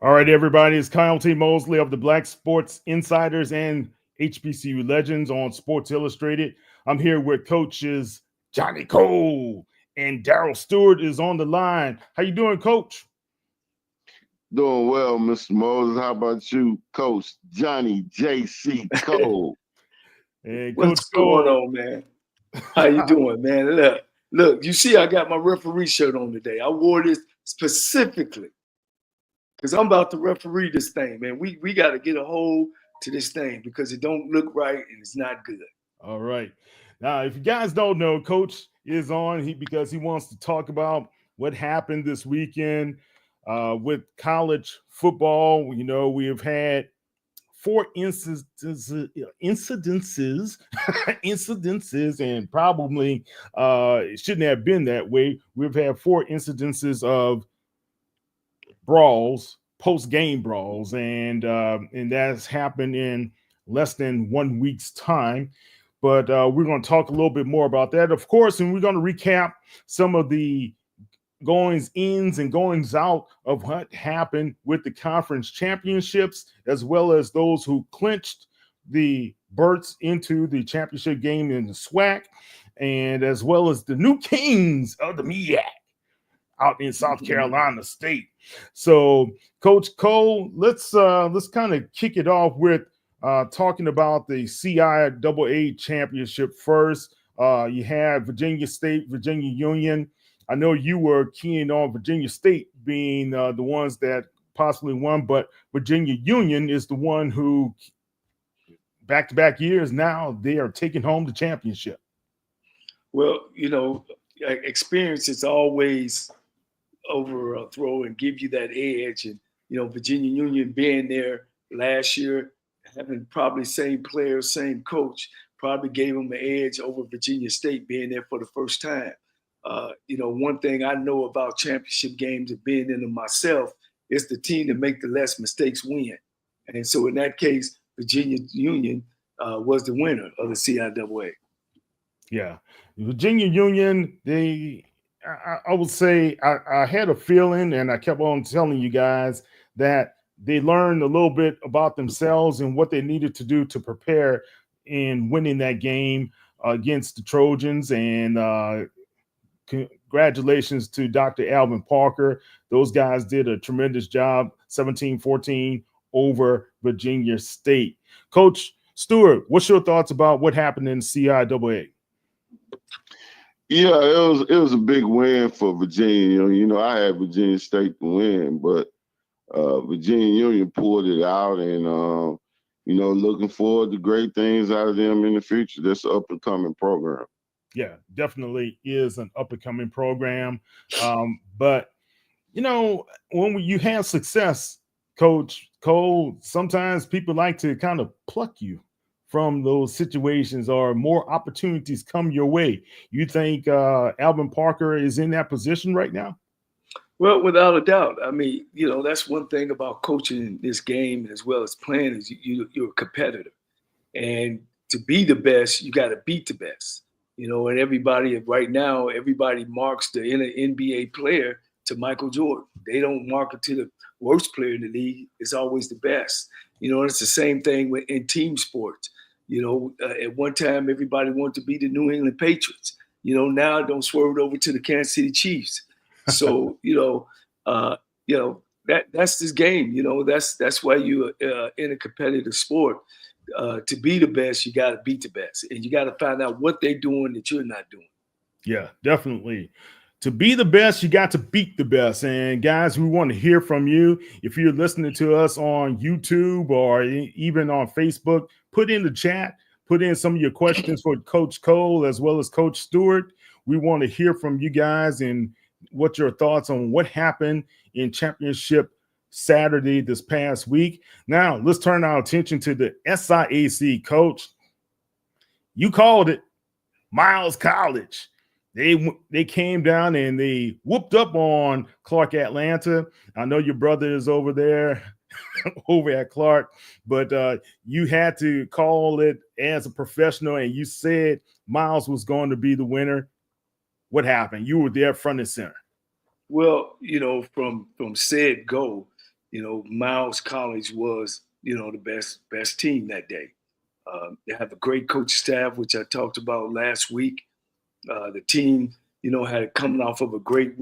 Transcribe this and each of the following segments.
All right, everybody. It's Kyle T. Mosley of the Black Sports Insiders and HBCU Legends on Sports Illustrated. I'm here with coaches Johnnie Cole and Darryl Steward is on the line. How you doing, Coach? Doing well, Mr. Moses. How about you, Coach Johnny J.C. Cole? And Coach What's going Cole. on, man? How you doing, man? Look. You see, I got my referee shirt on today. I wore this specifically because I'm about to referee this thing, man. We got to get a hold to this thing because it don't look right and it's not good. All right. Now, if you guys don't know, Coach is on because he wants to talk about what happened this weekend with college football. You know, we have had four incidences, and probably it shouldn't have been that way. We've had four incidences of brawls, post-game brawls, and that's happened in less than 1 week's time. But we're going to talk a little bit more about that, of course, and we're going to recap some of the goings ins and goings out of what happened with the conference championships, as well as those who clinched the berths into the championship game in the SWAC, and as well as the new kings of the MEAC out in South Carolina State. So, Coach Cole, let's kind of kick it off with talking about the CIAA championship first. You had Virginia State, Virginia Union. I know you were keen on Virginia State being the ones that possibly won, but Virginia Union is the one who, back-to-back years now, they are taking home the championship. Well, experience is always overthrow and give you that edge. And, Virginia Union being there last year, having probably same players, same coach, probably gave them an edge over Virginia State being there for the first time. One thing I know about championship games and being in them myself is the team that make the less mistakes win. And so in that case, Virginia Union was the winner of the CIAA. Yeah. Virginia Union, I would say I had a feeling, and I kept on telling you guys that they learned a little bit about themselves and what they needed to do to prepare in winning that game against the Trojans. And congratulations to Dr. Alvin Parker. Those guys did a tremendous job, 17-14 over Virginia State. Coach Stewart, what's your thoughts about what happened in CIAA? Yeah, it was a big win for Virginia. I had Virginia State to win, but Virginia Union pulled it out, and looking forward to great things out of them in the future. That's an up and coming program. Yeah, definitely is an up and coming program. But when you have success, Coach Cole, sometimes people like to kind of pluck you from those situations, or more opportunities come your way. You think Alvin Parker is in that position right now? Well, without a doubt. I mean, that's one thing about coaching this game as well as playing is you're a competitor. And to be the best, you got to beat the best. And everybody right now, everybody marks the NBA player to Michael Jordan. They don't mark it to the worst player in the league. It's always the best. It's the same thing in team sports. At one time, everybody wanted to be the New England Patriots. Now don't swerve it over to the Kansas City Chiefs. So, that's this game. That's why you're in a competitive sport. To be the best, you got to beat the best, and you got to find out what they're doing that you're not doing. Yeah, definitely. To be the best, you got to beat the best. And guys, we want to hear from you. If you're listening to us on YouTube or even on Facebook, put in the chat, put in some of your questions for Coach Cole as well as Coach Stewart. We want to hear from you guys and what your thoughts on what happened in championship Saturday this past week. Now, let's turn our attention to the SIAC. Coach, you called it. Miles College. They came down and they whooped up on Clark Atlanta. I know your brother is over there over at Clark, but you had to call it as a professional, and you said Miles was going to be the winner. What happened? You were there front and center. Well, from said go, Miles College was, the best team that day. They have a great coach staff, which I talked about last week. The team, had coming off of a great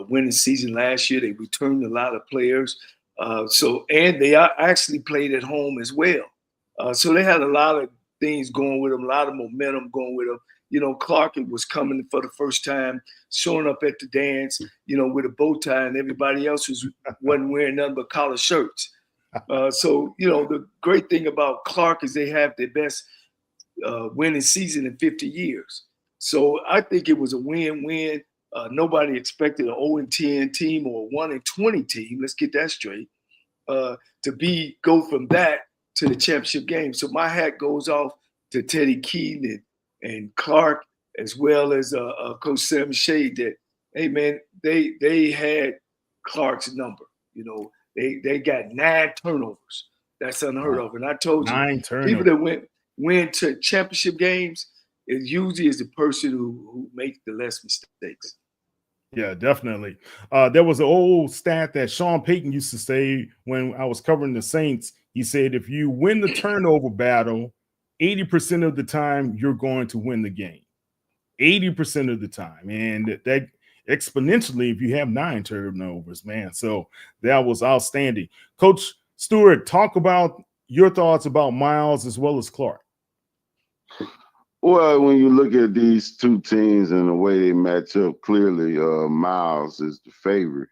winning season last year. They returned a lot of players. And they actually played at home as well. So they had a lot of things going with them, a lot of momentum going with them. Clark was coming for the first time, showing up at the dance, with a bow tie, and everybody else wasn't wearing nothing but collar shirts. The great thing about Clark is they have their best winning season in 50 years. So I think it was a win-win. Nobody expected an 0-10 team or a 1-20 team. Let's get that straight. To go from that to the championship game. So my hat goes off to Teddy Keaton and Clark, as well as Coach Sam Shade. That, hey man, they had Clark's number. They got 9 turnovers. That's unheard of. And I told you, 9 turnovers. People that win to championship games, it usually is the person who makes the less mistakes. Yeah, definitely. There was an old stat that Sean Payton used to say when I was covering the Saints. He said, if you win the turnover battle, 80% of the time, you're going to win the game. 80% of the time. And that exponentially, if you have 9 turnovers, man. So that was outstanding. Coach Steward, talk about your thoughts about Miles as well as Clark. Well, when you look at these two teams and the way they match up, clearly Miles is the favorite.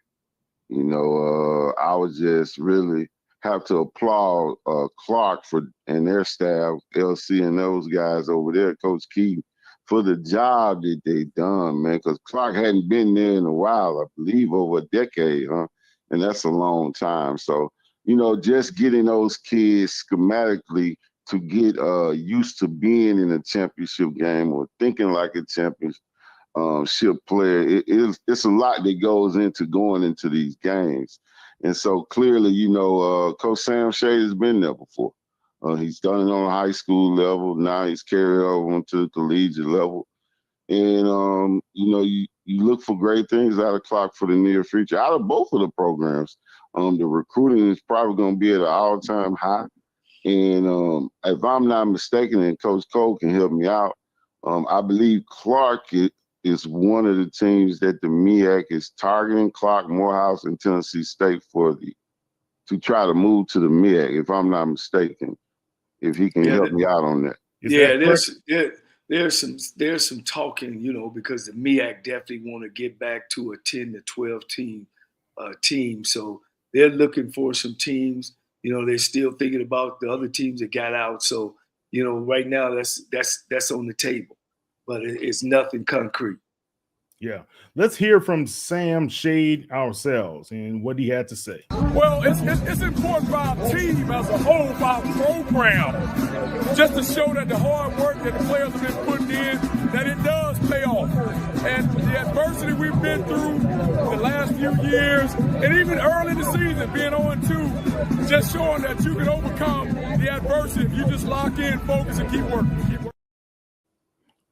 I would just really have to applaud Clark and their staff, LC and those guys over there, Coach Keaton, for the job that they done, man, because Clark hadn't been there in a while, I believe over a decade, and that's a long time. So, just getting those kids schematically to get used to being in a championship game or thinking like a championship player, it's a lot that goes into going into these games. And so clearly, Coach Sam Shade has been there before. He's done it on a high school level. Now he's carried over onto the collegiate level. And, you look for great things out of Clark for the near future, out of both of the programs. The recruiting is probably going to be at an all-time high. And if I'm not mistaken, and Coach Cole can help me out, I believe Clark is one of the teams that the MEAC is targeting, Clark, Morehouse, and Tennessee State to try to move to the MEAC, if I'm not mistaken. If he can help me out on that. There's some talking, because the MEAC definitely want to get back to a 10 to 12 team. So they're looking for some teams. They're still thinking about the other teams that got out. So, right now that's on the table, but it's nothing concrete. Yeah. Let's hear from Sam Shade ourselves and what he had to say. Well, it's important for our team as a whole, for our program, just to show that the hard work that the players have been putting in, that it does pay off. And the adversity we've been through the last few years, and even early in the season, being 0-2, just showing that you can overcome the adversity if you just lock in, focus, and keep working.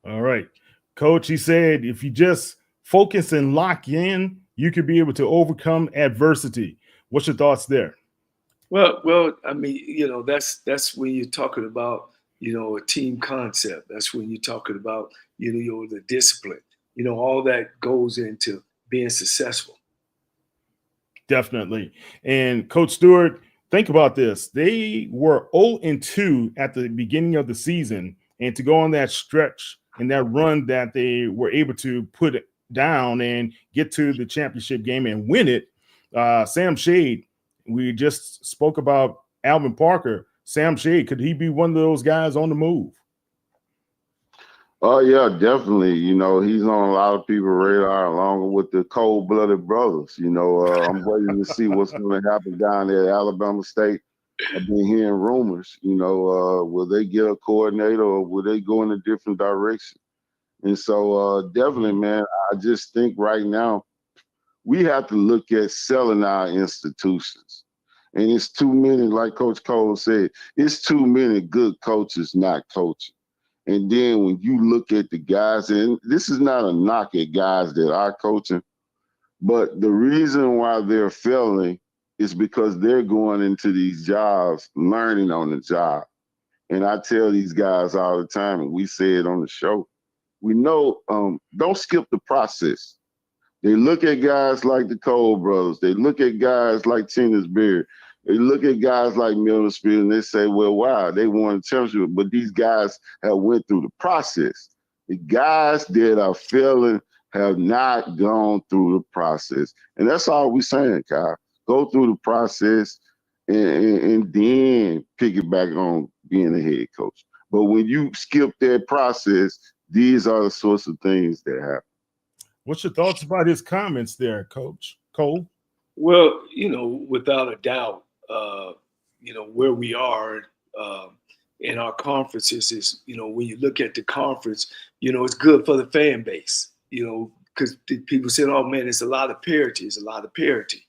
All right. Coach, he said, if you just focus and lock in, you could be able to overcome adversity. What's your thoughts there? Well, I mean, that's when you're talking about, a team concept. That's when you're talking about, the discipline. All that goes into being successful. Definitely. And Coach Stewart, think about this. They were 0-2 at the beginning of the season, and to go on that stretch and that run that they were able to put it down and get to the championship game and win it. Sam Shade, we just spoke about Alvin Parker. Sam Shade, could he be one of those guys on the move? Oh, yeah, definitely. He's on a lot of people's radar along with the cold-blooded brothers. I'm waiting to see what's going to happen down there at Alabama State. I've been hearing rumors, will they get a coordinator or will they go in a different direction? And so definitely, man, I just think right now we have to look at selling our institutions. And it's too many, like Coach Cole said, it's too many good coaches not coaching. And then when you look at the guys, and this is not a knock at guys that are coaching, but the reason why they're failing it's because they're going into these jobs, learning on the job. And I tell these guys all the time, and we say it on the show, we know, don't skip the process. They look at guys like the Cole brothers. They look at guys like Tina's Beard. They look at guys like Milton Spears, and they say, well, wow, they won a championship. But these guys have went through the process. The guys that are failing have not gone through the process. And that's all we're saying, Kyle. Go through the process and then pick it back on being a head coach. But when you skip that process, these are the sorts of things that happen. What's your thoughts about his comments there, Coach Cole? Well, without a doubt, where we are in our conferences is, when you look at the conference, it's good for the fan base, because people said, oh, man, it's a lot of parity. It's a lot of parity.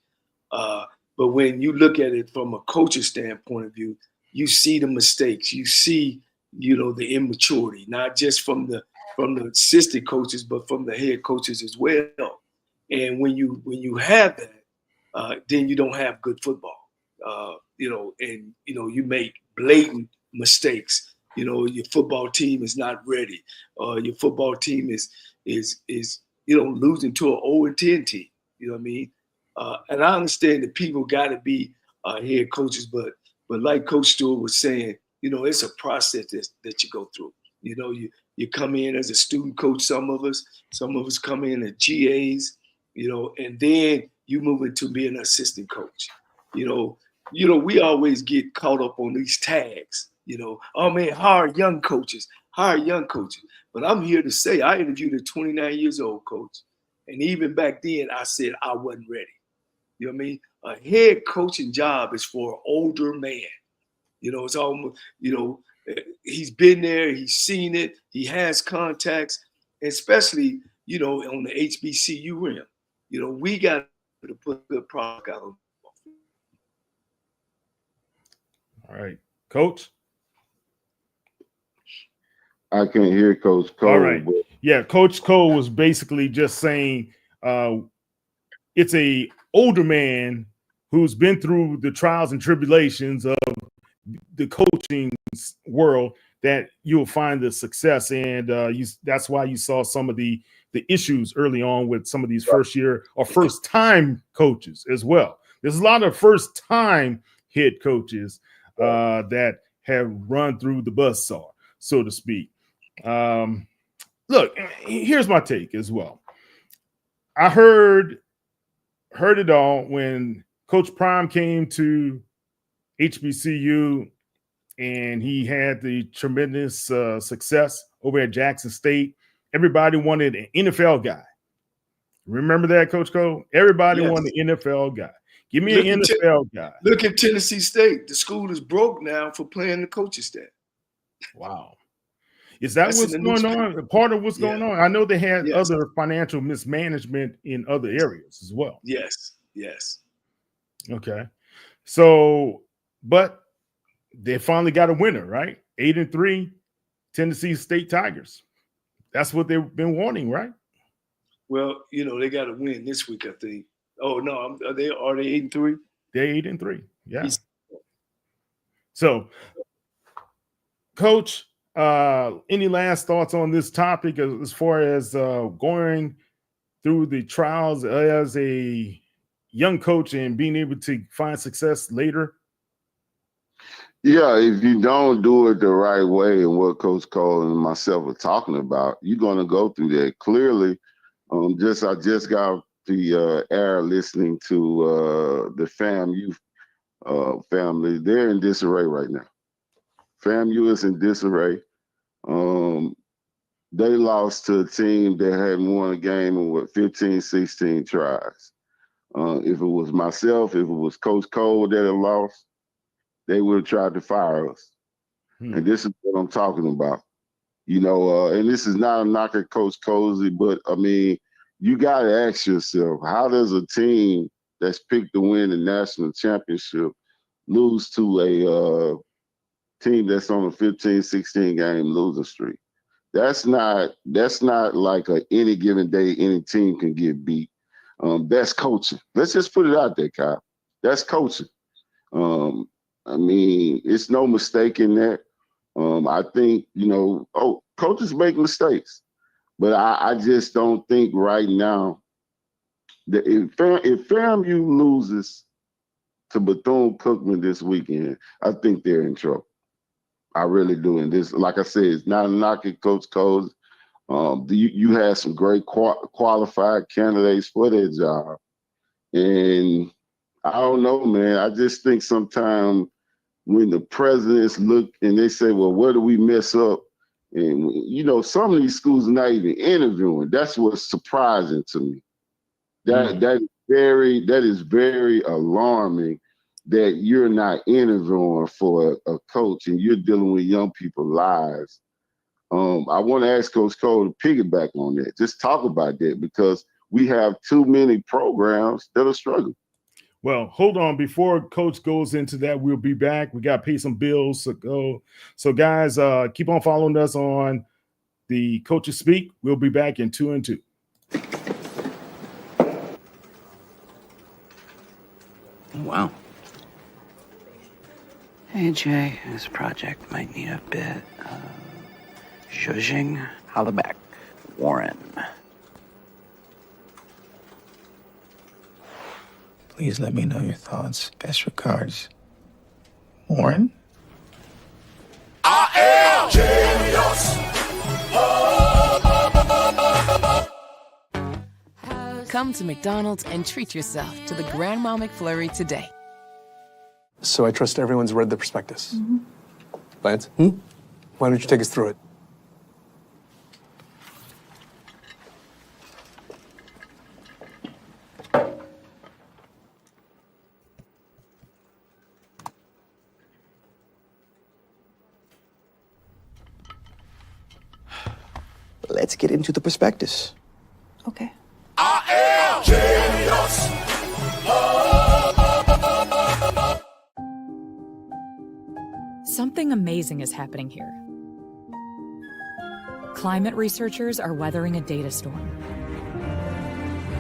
But when you look at it from a coach's standpoint of view, you see the mistakes. You see, the immaturity, not just from the assistant coaches, but from the head coaches as well. And when you have that, then you don't have good football. You make blatant mistakes. Your football team is not ready. Your football team is losing to an 0-10 team. You know what I mean? And I understand that people got to be head coaches, but like Coach Stewart was saying, it's a process that you go through. You come in as a student coach. Some of us come in as GAs, and then you move into being an assistant coach. We always get caught up on these tags. Oh man, hire young coaches. But I'm here to say, I interviewed a 29 years old coach, and even back then, I said I wasn't ready. You know what I mean? A head coaching job is for an older man. It's almost, he's been there, he's seen it, he has contacts, especially, on the HBCU rim. We got to put a good product out on. All right, Coach. I can't hear Coach Cole. All right. Yeah, Coach Cole was basically just saying it's a older man who's been through the trials and tribulations of the coaching world that you'll find the success. And that's why you saw some of the issues early on with some of these first year or first time coaches as well. There's a lot of first time head coaches that have run through the buzzsaw, so to speak. Look, here's my take as well. I heard it all when Coach Prime came to HBCU and he had the tremendous success over at Jackson State. Everybody wanted an NFL guy. Remember that, Coach Cole? Everybody wanted an NFL guy. Give me an NFL guy. Look at Tennessee State. The school is broke now for playing the coaching staff. Wow. Is that what's going on? Part of what's going on? I know they had other financial mismanagement in other areas as well. Yes. Okay. So, but they finally got a winner, right? 8-3, Tennessee State Tigers. That's what they've been wanting, right? Well, they got to win this week, I think. Oh no, are they 8-3? They're 8-3. Yeah. So, Coach, any last thoughts on this topic as far as going through the trials as a young coach and being able to find success later? Yeah, if you don't do it the right way and what Coach Cole and myself are talking about, you're going to go through that. Clearly, I just got the air listening to the FAMU family. They're in disarray right now. FAMU is in disarray. They lost to a team that hadn't won a game in 15, 16 tries. If it was myself, if it was Coach Cole that had lost, they would have tried to fire us. And this is what I'm talking about. And this is not a knock at Coach Cozy, but I mean, you got to ask yourself, how does a team that's picked to win the national championship lose to a team that's on a 15, 16 game losing streak? That's not like any given day any team can get beat. That's coaching. Let's just put it out there, Kyle. That's coaching. I mean, it's no mistake in that. I think, coaches make mistakes, but I just don't think right now that if FAMU loses to Bethune-Cookman this weekend, I think they're in trouble. I really do. And this, like I said, it's not a knock at Coach Cole. You had some great qualified candidates for that job. And I don't know, man. I just think sometimes when the presidents look and they say, well, where do we mess up? And, some of these schools are not even interviewing. That's what's surprising to me. That is very alarming that you're not interviewing for a coach and you're dealing with young people's lives. I want to ask Coach Cole to piggyback on that. Just talk about that because we have too many programs that are struggling. Well, hold on. Before Coach goes into that, we'll be back. We got to pay some bills. So guys, keep on following us on the Coaches Speak. We'll be back in 2 and 2. Wow. Hey, Jay, this project might need a bit of zhuzhing. Holla back, Warren. Please let me know your thoughts. Best regards, Warren. I am genius. Come to McDonald's and treat yourself to the Grandma McFlurry today. So I trust everyone's read the prospectus. Mm-hmm. Lance, why don't you take us through it? Let's get into the prospectus. Okay. I am genius. Something amazing is happening here. Climate researchers are weathering a data storm.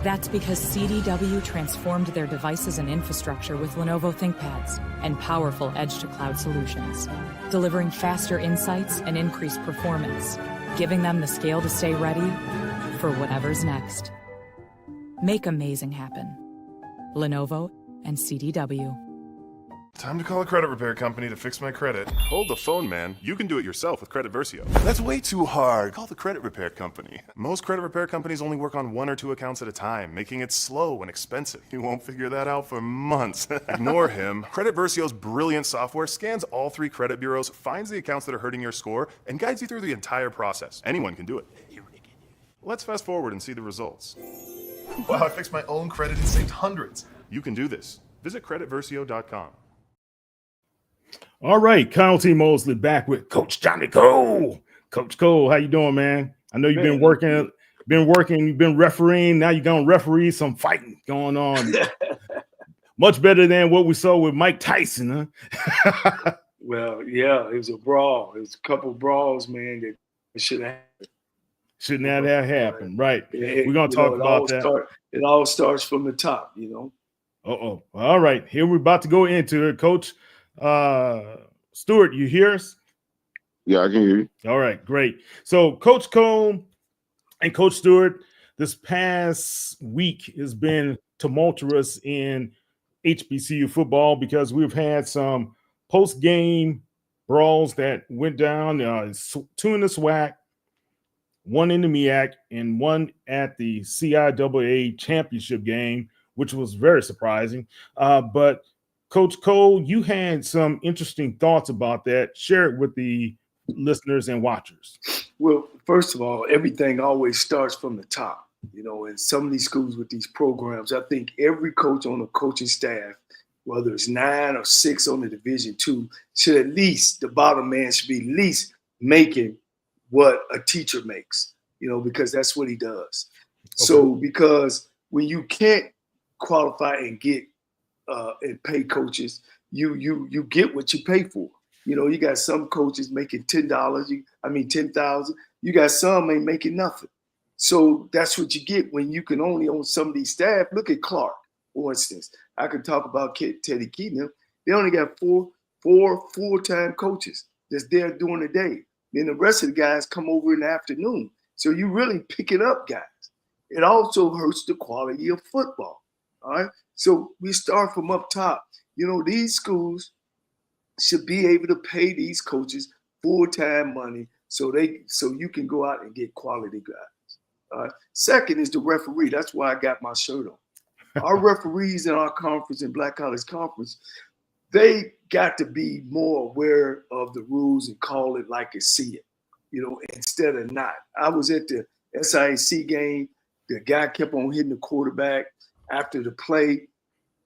That's because CDW transformed their devices and infrastructure with Lenovo ThinkPads and powerful edge-to-cloud solutions, delivering faster insights and increased performance, giving them the scale to stay ready for whatever's next. Make amazing happen. Lenovo and CDW. Time to call a credit repair company to fix my credit. Hold the phone, man. You can do it yourself with Credit Versio. That's way too hard. Call the credit repair company. Most credit repair companies only work on 1 or 2 accounts at a time, making it slow and expensive. You won't figure that out for months. Ignore him. Credit Versio's brilliant software scans all 3 credit bureaus, finds the accounts that are hurting your score, and guides you through the entire process. Anyone can do it. Let's fast forward and see the results. Wow, I fixed my own credit and saved hundreds. You can do this. Visit creditversio.com. All right, Kyle T. Mosley back with Coach Johnny Cole. Coach Cole, how you doing, man? I know you've been working, you've been refereeing. Now you're going to referee some fighting going on. Much better than what we saw with Mike Tyson, huh? Well, yeah, it was a brawl. It was a couple brawls, man, that should have happened. Shouldn't have that happen, right? We're going to talk about that. It all starts from the top, Uh-oh. All right, here we're about to go into it. Coach Stewart, you hear us? Yeah, I can hear you. All right, great. So Coach Cole and Coach Stewart, this past week has been tumultuous in HBCU football because we've had some post-game brawls that went down, 2 in the SWAC, 1 in the MEAC, and 1 at the CIAA championship game, which was very surprising. But Coach Cole, you had some interesting thoughts about that. Share it with the listeners and watchers. Well, first of all, everything always starts from the top. In some of these schools with these programs, I think every coach on the coaching staff, whether it's 9 or 6 on the Division II, should at least, the bottom man should be at least making what a teacher makes, because that's what he does. Okay. So because when you can't qualify and get and pay coaches, you get what you pay for. You got some coaches making $10,000. You got some ain't making nothing. So that's what you get when you can only own some of these staff. Look at Clark. For instance, I could talk about Teddy Keaton. They only got four full-time coaches that's there during the day. Then the rest of the guys come over in the afternoon. So you really picking up guys. It also hurts the quality of football. All right. So we start from up top. You know, these schools should be able to pay these coaches full-time money so you can go out and get quality guys. Second is the referee. That's why I got my shirt on. Our referees in our conference, in Black College Conference, they got to be more aware of the rules and call it like it see it, you know, instead of not. I was at the SIAC game. The guy kept on hitting the quarterback after the play.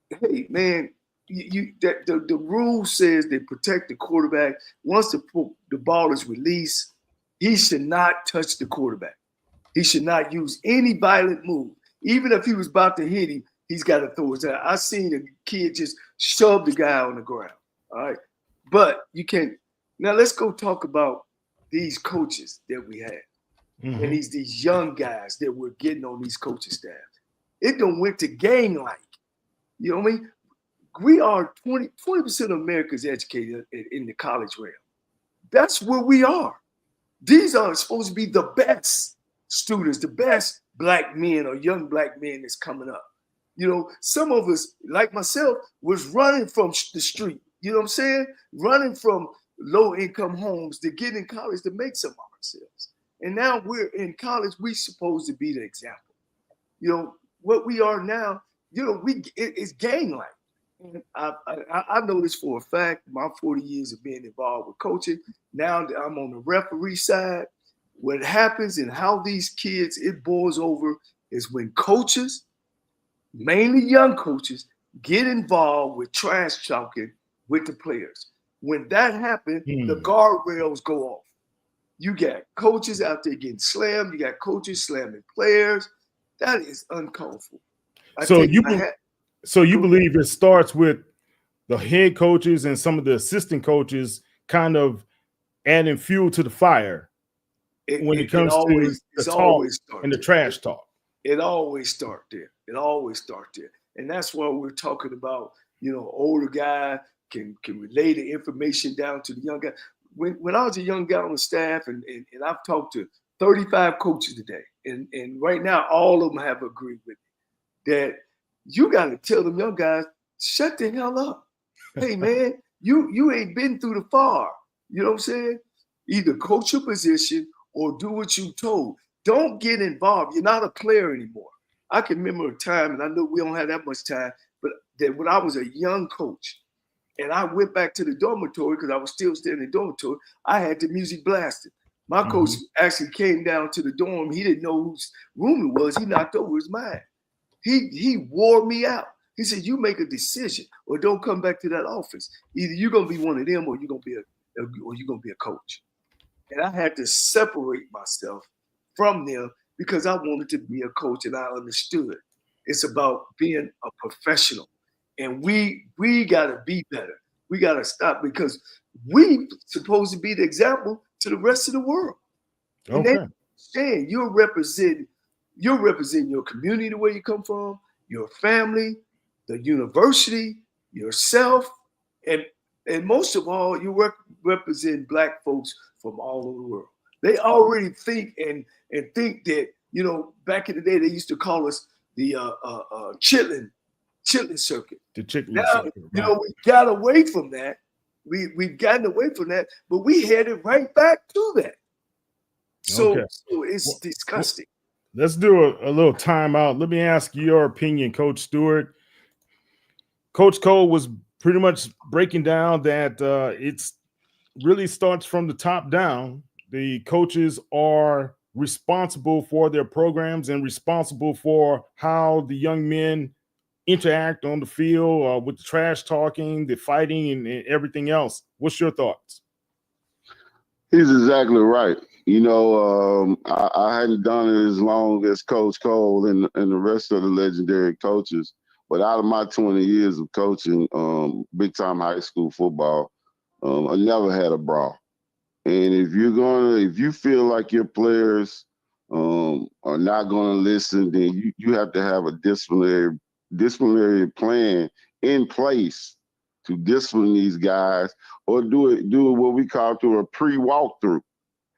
Hey, man, the rule says they protect the quarterback. Once the ball is released, he should not touch the quarterback. He should not use any violent move. Even if he was about to hit him, he's got to throw his out. I seen a kid just shove the guy on the ground. All right. But you can't. Now let's go talk about these coaches that we have. Mm-hmm. And these young guys that we're getting on these coaching staff. It don't went to gang-like. You know what I mean? We are 20% of America is educated in the college realm. That's where we are. These are supposed to be the best students, the best black men or young black men that's coming up. You know, some of us, like myself, was running from the street. You know what I'm saying? Running from low-income homes to get in college to make some of ourselves. And now we're in college, we're supposed to be the example. You know, what we are now, you know, it's gang-like. And I know this for a fact, my 40 years of being involved with coaching. Now that I'm on the referee side, what happens and how these kids, it boils over is when coaches, mainly young coaches, get involved with trash talking with the players. When that happens, the guardrails go off. You got coaches out there getting slammed. You got coaches slamming players. That is uncalled for. So you believe it starts with the head coaches and some of the assistant coaches kind of adding fuel to the fire when it comes to the talk and the trash talk. It always starts there. It always starts there. And that's why we're talking about, you know, older guy can relay the information down to the young guy. When I was a young guy on the staff, and I've talked to 35 coaches today, and right now all of them have agreed with me that you got to tell them young guys, shut the hell up. Hey, man, you ain't been through the far. You know what I'm saying? Either coach your position or do what you told. Don't get involved. You're not a player anymore. I can remember a time, and I know we don't have that much time, but that when I was a young coach, and I went back to the dormitory because I was still staying in the dormitory, I had the music blasted. My coach actually came down to the dorm. He didn't know whose room it was. He knocked over his mind. He wore me out. He said, "You make a decision, or don't come back to that office. Either you're gonna be one of them, or you're gonna be a coach." And I had to separate myself from them because I wanted to be a coach, and I understood it's about being a professional. And we gotta be better. We gotta stop because we supposed to be the example to the rest of the world. And they understand you're representing your community, where you come from, your family, the university, yourself, and most of all, you represent Black folks from all over the world. They already think and think that, you know, back in the day they used to call us the chitlin circuit. The chitlin now, circuit. Right. You know, we got away from that. We've gotten away from that, but we headed right back to that. So it's disgusting. Let's do a little timeout. Let me ask your opinion, Coach Steward. Coach Cole was pretty much breaking down that it's really starts from the top down. The coaches are responsible for their programs and responsible for how the young men interact on the field with the trash talking, the fighting, and everything else. What's your thoughts? He's exactly right. You know, I hadn't done it as long as Coach Cole and the rest of the legendary coaches, but out of my 20 years of coaching big-time high school football, I never had a brawl. And if you feel like your players are not going to listen, then you have to have a disciplinary disciplinary plan in place to discipline these guys, or do it what we call through a pre-walkthrough.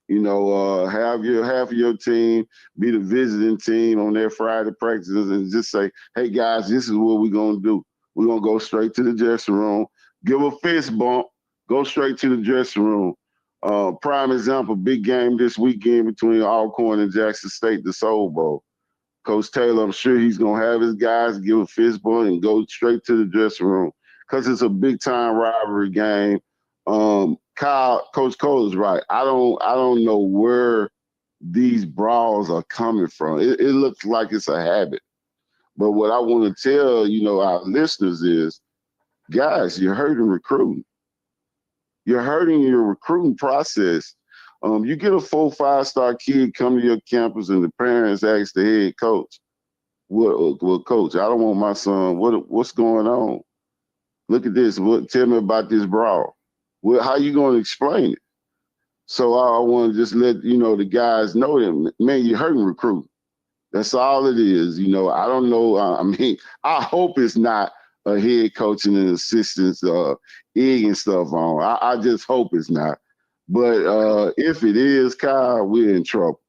You know, have half of your team be the visiting team on their Friday practices and just say, hey guys, this is what we're gonna do. We're gonna go straight to the dressing room, give a fist bump, go straight to the dressing room. Prime example, big game this weekend between Alcorn and Jackson State, the Soul Bowl. Coach Taylor, I'm sure he's gonna have his guys give a fist bump and go straight to the dressing room because it's a big time rivalry game. Coach Cole is right. I don't know where these brawls are coming from. It looks like it's a habit. But what I want to tell, our listeners is, guys, you're hurting recruiting. You're hurting your recruiting process. You get a 4-5-star kid come to your campus and the parents ask the head coach, well, coach, I don't want my son. What's going on? Look at this. Tell me about this brawl. Well, how you going to explain it? So I want to just let, the guys know that, man, you're hurting recruiting. That's all it is. I don't know. I hope it's not a head coach and an assistant's egging stuff on. I just hope it's not. But if it is, Kyle, we're in trouble.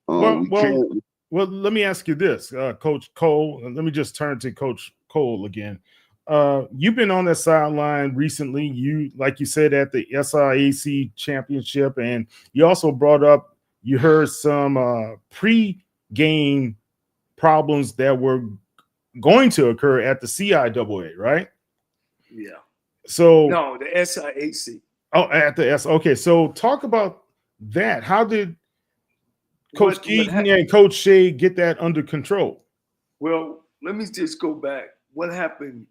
Well, let me ask you this, Coach Cole. Let me just turn to Coach Cole again. You've been on that sideline recently. You, like you said, at the SIAC championship, and you also brought up, you heard some pre-game problems that were going to occur at the CIAA, right? Yeah. So no, the SIAC. Oh, at the S. Okay, so talk about that. How did Coach Keaton and Coach Shea get that under control? Well, let me just go back. What happened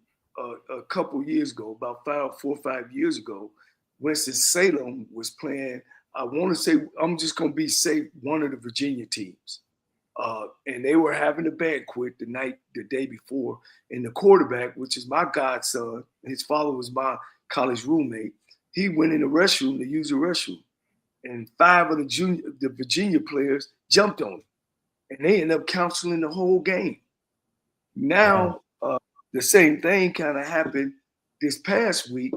a couple years ago, about 4 or 5 years ago, Winston-Salem was playing, I want to say, I'm just going to be safe, one of the Virginia teams. And they were having a banquet the day before. And the quarterback, which is my godson, his father was my college roommate, he went in the restroom to use the restroom. And 5 of the Virginia players jumped on him. And they ended up counseling the whole game. Now, the same thing kind of happened this past week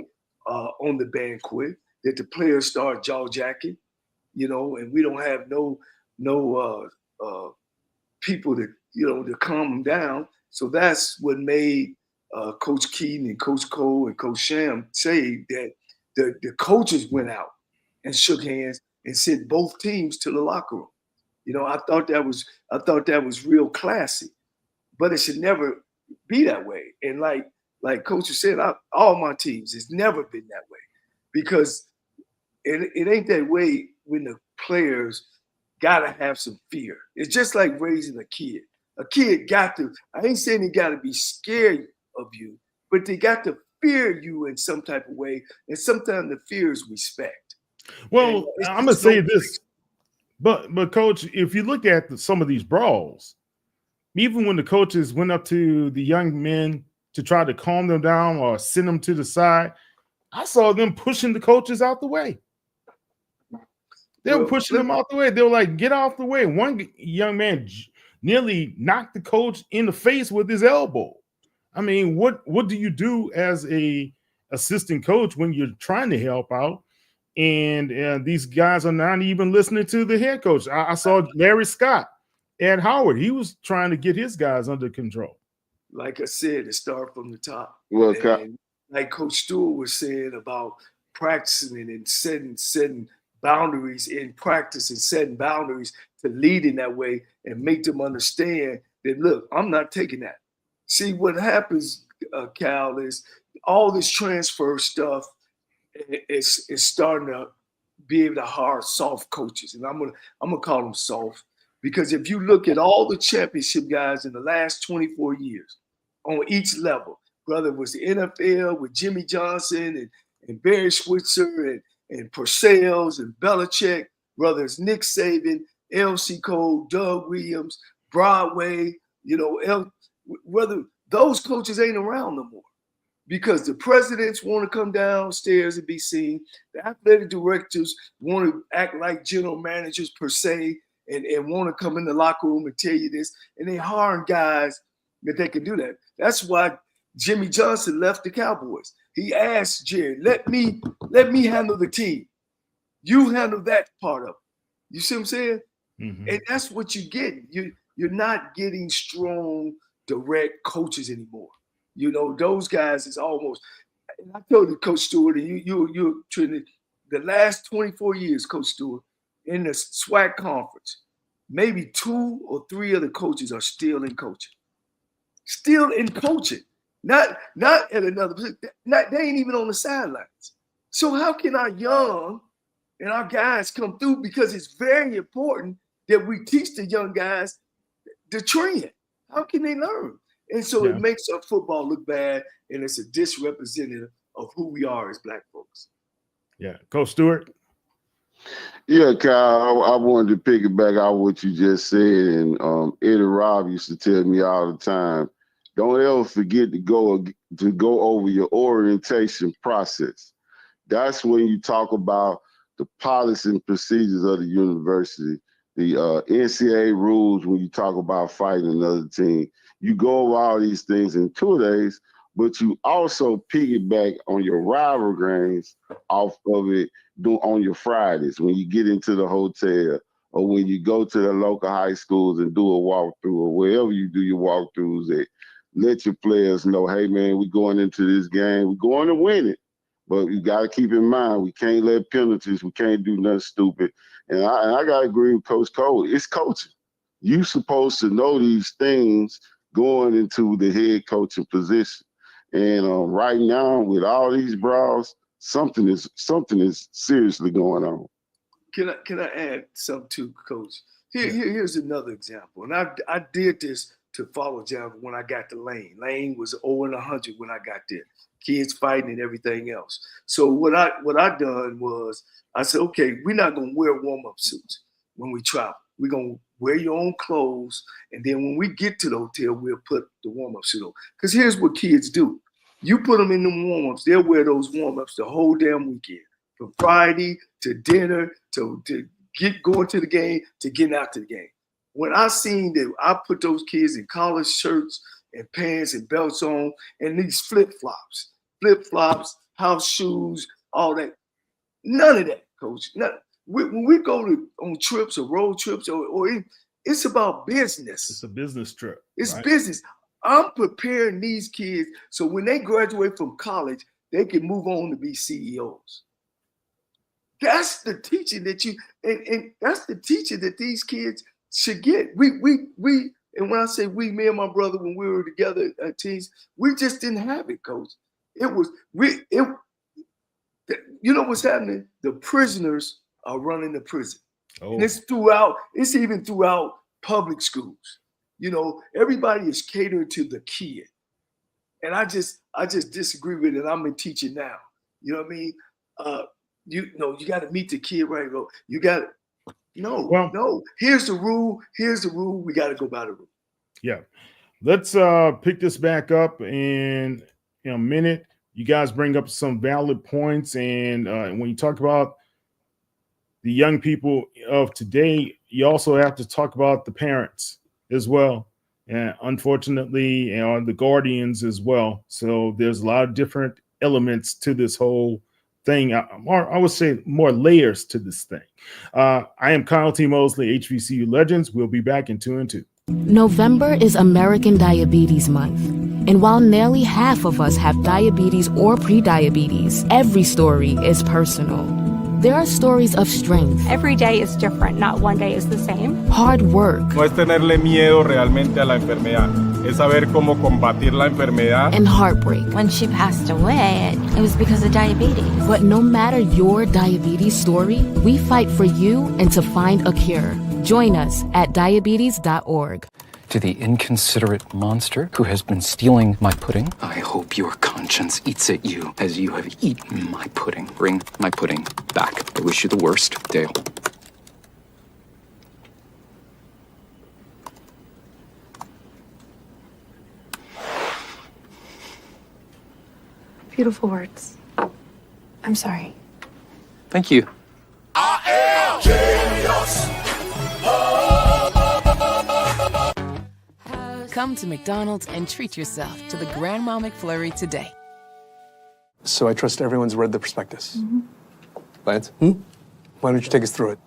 on the banquet, that the players start jaw-jacking, and we don't have no people to calm them down. So that's what made Coach Keaton and Coach Cole and Coach Sham say that the coaches went out and shook hands and sent both teams to the locker room. I thought that was real classy, but it should never be that way. And like Coach said, all my teams, it's never been that way, because it ain't that way when the players gotta have some fear. It's just like raising a kid. A kid got to, I ain't saying he gotta be scared of you, but they got to fear you in some type of way. And sometimes the fear is respect. Well, I'm gonna say this, but Coach, if you look at some of these brawls, even when the coaches went up to the young men to try to calm them down or send them to the side, I saw them pushing the coaches out the way. They were pushing them out the way. They were like, get off the way. One young man nearly knocked the coach in the face with his elbow. I mean, what do you do as a assistant coach when you're trying to help out? And these guys are not even listening to the head coach. I saw Larry Scott at Howard. He was trying to get his guys under control. Like I said, it started from the top. Well, and like Coach Steward was saying about practicing and setting boundaries in practice and setting boundaries to lead in that way and make them understand that, look, I'm not taking that. See, what happens, Cal, is all this transfer stuff is starting to be able to hire soft coaches. And I'm gonna call them soft, because if you look at all the championship guys in the last 24 years on each level, whether it was the NFL with Jimmy Johnson and Barry Switzer and Purcells and Belichick, whether it's Nick Saban, L.C. Cole, Doug Williams, Broadway, whether those coaches ain't around no more, because the presidents want to come downstairs and be seen. The athletic directors want to act like general managers per se and want to come in the locker room and tell you this. And they hiring guys that they can do that. That's why Jimmy Johnson left the Cowboys. He asked Jerry, let me handle the team. You handle that part of it. You see what I'm saying? Mm-hmm. And that's what you get. You're not getting strong, direct coaches anymore. You know, those guys is almost, and I told you, Coach Stewart, and you're the last 24 years, Coach Stewart, in the SWAC conference, maybe 2 or 3 other coaches are still in coaching. Still in coaching. Not at another position. They ain't even on the sidelines. So how can our young and our guys come through? Because it's very important that we teach the young guys the trend. How can they learn? And so it makes our football look bad, and it's a disrepresentative of who we are as Black folks. Yeah. Coach Stewart? Yeah, Kyle, I wanted to piggyback out what you just said. And Eddie Robb used to tell me all the time, don't ever forget to go over your orientation process. That's when you talk about the policy and procedures of the university, the NCAA rules when you talk about fighting another team. You go over all these things in 2 days, but you also piggyback on your rival games off of it on your Fridays when you get into the hotel or when you go to the local high schools and do a walkthrough or wherever you do your walkthroughs at. Let your players know, hey, man, we're going into this game. We're going to win it. But you got to keep in mind, we can't let penalties. We can't do nothing stupid. And I got to agree with Coach Cole. It's coaching. You're supposed to know these things going into the head coaching position. And right now, with all these brawls, something is seriously going on. Can I add something too, Coach? Here's another example. And I did this to follow John when I got to Lane. Lane was 0-100 when I got there. Kids fighting and everything else. So what I done was I said, okay, we're not gonna wear warm-up suits when we travel. We're gonna wear your own clothes, and then when we get to the hotel, we'll put the warm-up suit on. Because here's what kids do. You put them in the warm-ups, they'll wear those warm-ups the whole damn weekend. From Friday to dinner to going to the game to getting out to the game. When I seen that, I put those kids in collar shirts and pants and belts on and these flip-flops, house shoes, all that. None of that, Coach. None. When we go on trips or road trips, it's about business. It's a business trip. It's right? business. I'm preparing these kids so when they graduate from college, they can move on to be CEOs. That's the teaching that and that's the teaching that these kids should get. We and when I say we, me and my brother, when we were together at teams, we just didn't have it, Coach. You know what's happening? The prisoners are running the prison. Oh. And it's even throughout public schools. You know, everybody is catering to the kid. And I just disagree with it. I'm in teaching now. You know what I mean? You got to meet the kid right. You got no. Here's the rule. We got to go by the rule. Yeah. Let's pick this back up in a minute. You guys bring up some valid points. And when you talk about the young people of today, you also have to talk about the parents as well. And unfortunately, the guardians as well. So there's a lot of different elements to this whole thing. I would say more layers to this thing. I am Kyle T. Mosley, HBCU Legends. We'll be back in 2 and 2. November is American Diabetes Month. And while nearly half of us have diabetes or prediabetes, every story is personal. There are stories of strength. Every day is different. Not one day is the same. Hard work. No es tenerle miedo realmente a la enfermedad. Es saber cómo combatir la enfermedad. And heartbreak. When she passed away, it was because of diabetes. But no matter your diabetes story, we fight for you and to find a cure. Join us at diabetes.org. To the inconsiderate monster who has been stealing my pudding, I hope your conscience eats at you as you have eaten my pudding. Bring my pudding back. I wish you the worst, Dale. Beautiful words. I'm sorry. Thank you. I am genius. Come to McDonald's and treat yourself to the Grandma McFlurry today. So I trust everyone's read the prospectus. Lance, why don't you take us through it?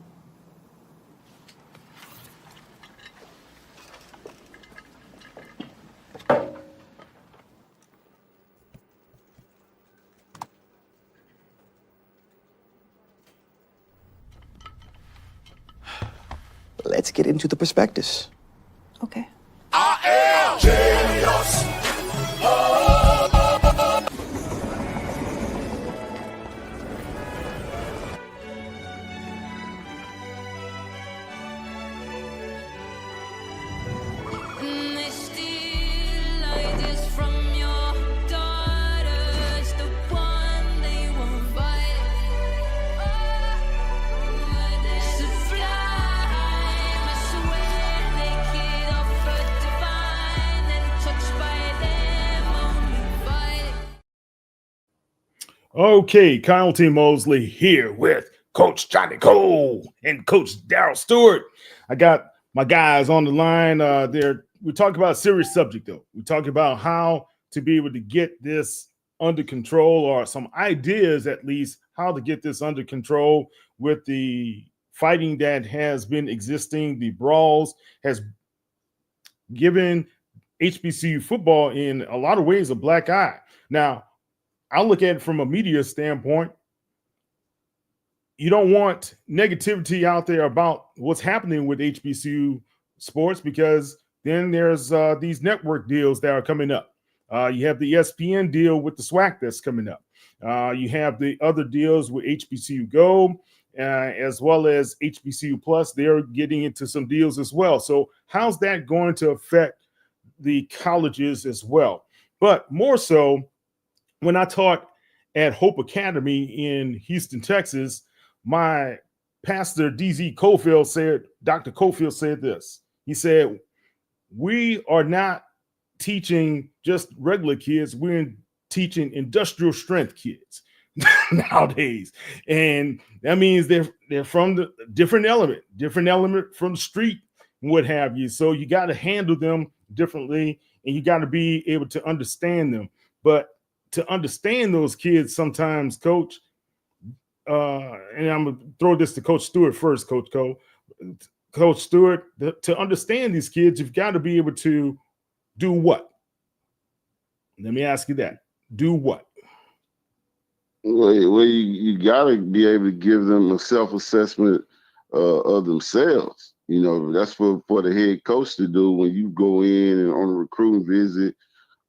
Let's get into the prospectus. Okay. I am genius. Okay, Kyle T. Mosley here with Coach Johnnie Cole and Coach Darryl Steward. I got my guys on the line. We talk about a serious subject, though. We talk about how to be able to get this under control, or some ideas, at least, how to get this under control with the fighting that has been existing. The brawls has given HBCU football, in a lot of ways, a black eye. Now, I look at it from a media standpoint. You don't want negativity out there about what's happening with HBCU sports, because then there's these network deals that are coming up. You have the ESPN deal with the SWAC that's coming up. You have the other deals with HBCU Go, as well as HBCU Plus. They're getting into some deals as well. So how's that going to affect the colleges as well? But more so, when I taught at Hope Academy in Houston, Texas, my pastor, Dr. Cofield said this. He said, we are not teaching just regular kids. We're teaching industrial strength kids nowadays. And that means they're from the different element from the street, what have you. So you got to handle them differently, and you got to be able to understand them. But to understand those kids sometimes, Coach, and I'm going to throw this to Coach Stewart first, Coach Cole. Coach Stewart, to understand these kids, you've got to be able to do what? Let me ask you that. Do what? Well, you got to be able to give them a self-assessment of themselves. You know, that's for the head coach to do when you go in and on a recruiting visit.